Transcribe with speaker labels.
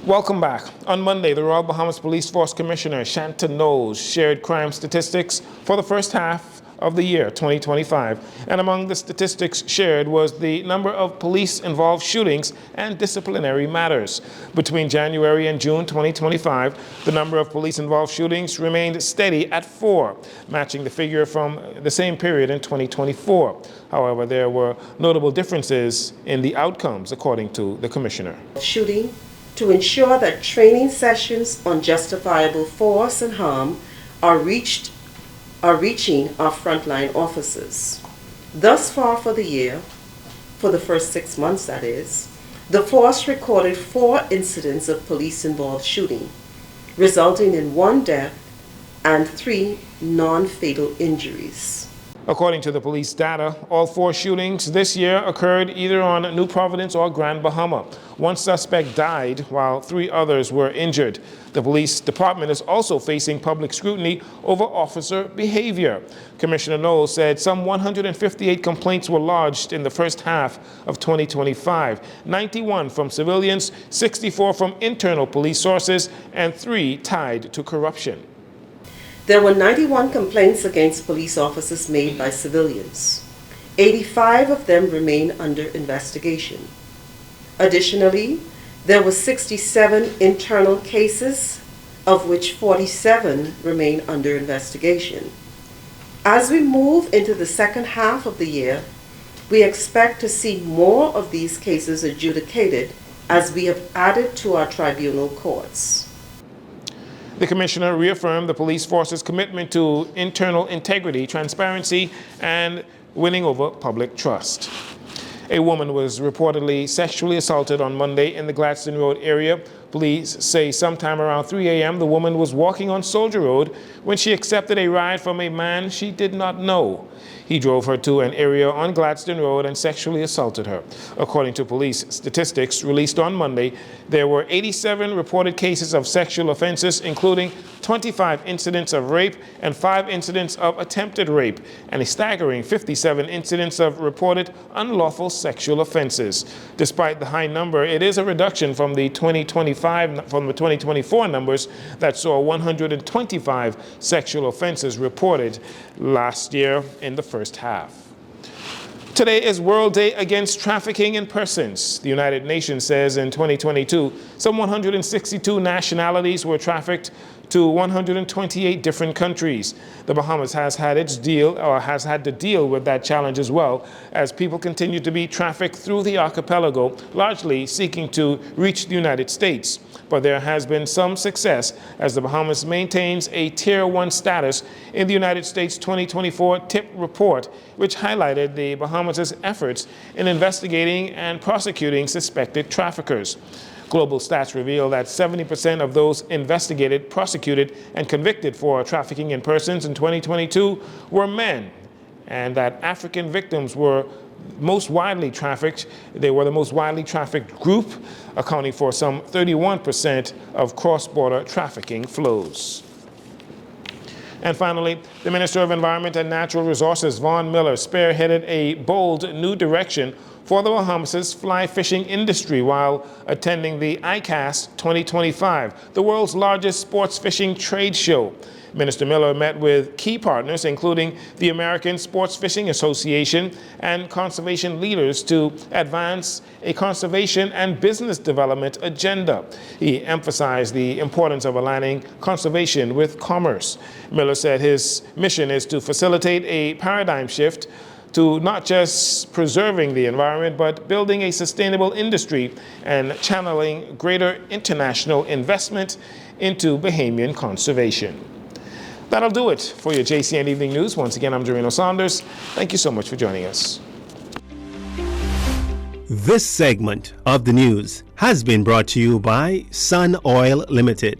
Speaker 1: Welcome back. On Monday, the Royal Bahamas Police Force Commissioner Jcn News shared crime statistics for the first half of the year 2025. And among the statistics shared was the number of police-involved shootings and disciplinary matters. Between January and June 2025, the number of police-involved shootings remained steady at 4, matching the figure from the same period in 2024. However, there were notable differences in the outcomes, according to the commissioner.
Speaker 2: Shooting to ensure that training sessions on justifiable force and harm are reaching our frontline officers. Thus far for the year, for the first 6 months that is, the force recorded 4 incidents of police-involved shooting, resulting in 1 death and 3 non-fatal injuries.
Speaker 1: According to the police data, all 4 shootings this year occurred either on New Providence or Grand Bahama. 1 suspect died while 3 others were injured. The police department is also facing public scrutiny over officer behavior. Commissioner Knowles said some 158 complaints were lodged in the first half of 2025, 91 from civilians, 64 from internal police sources, and 3 tied to corruption.
Speaker 2: There were 91 complaints against police officers made by civilians. 85 of them remain under investigation. Additionally, there were 67 internal cases, of which 47 remain under investigation. As we move into the second half of the year, we expect to see more of these cases adjudicated as we have added to our tribunal courts.
Speaker 1: The commissioner reaffirmed the police force's commitment to internal integrity, transparency, and winning over public trust. A woman was reportedly sexually assaulted on Monday in the Gladstone Road area. Police say sometime around 3 a.m. the woman was walking on Soldier Road when she accepted a ride from a man she did not know. He drove her to an area on Gladstone Road and sexually assaulted her. According to police statistics released on Monday, there were 87 reported cases of sexual offenses, including 25 incidents of rape and 5 incidents of attempted rape, and a staggering 57 incidents of reported unlawful sexual offenses. Despite the high number, it is a reduction from the 2024 numbers that saw 125 sexual offenses reported last year in the first half. Today is World Day Against Trafficking in Persons. The United Nations says in 2022, some 162 nationalities were trafficked to 128 different countries. The Bahamas has had to deal with that challenge as well, as people continue to be trafficked through the archipelago, largely seeking to reach the United States. But there has been some success as the Bahamas maintains a Tier 1 status in the United States 2024 TIP report, which highlighted the Bahamas' efforts in investigating and prosecuting suspected traffickers. Global stats reveal that 70% of those investigated, prosecuted, and convicted for trafficking in persons in 2022 were men, and that African victims were most widely trafficked. They were the most widely trafficked group, accounting for some 31% of cross-border trafficking flows. And finally, the Minister of Environment and Natural Resources, Vaughn Miller, spearheaded a bold new direction for the Bahamas' fly fishing industry while attending the ICAST 2025, the world's largest sports fishing trade show. Minister Miller met with key partners, including the American Sports Fishing Association and conservation leaders, to advance a conservation and business development agenda. He emphasized the importance of aligning conservation with commerce. Miller said his mission is to facilitate a paradigm shift to not just preserving the environment, but building a sustainable industry and channeling greater international investment into Bahamian conservation. That'll do it for your JCN Evening News. Once again, I'm Dorino Saunders. Thank you so much for joining us.
Speaker 3: This segment of the news has been brought to you by Sun Oil Limited.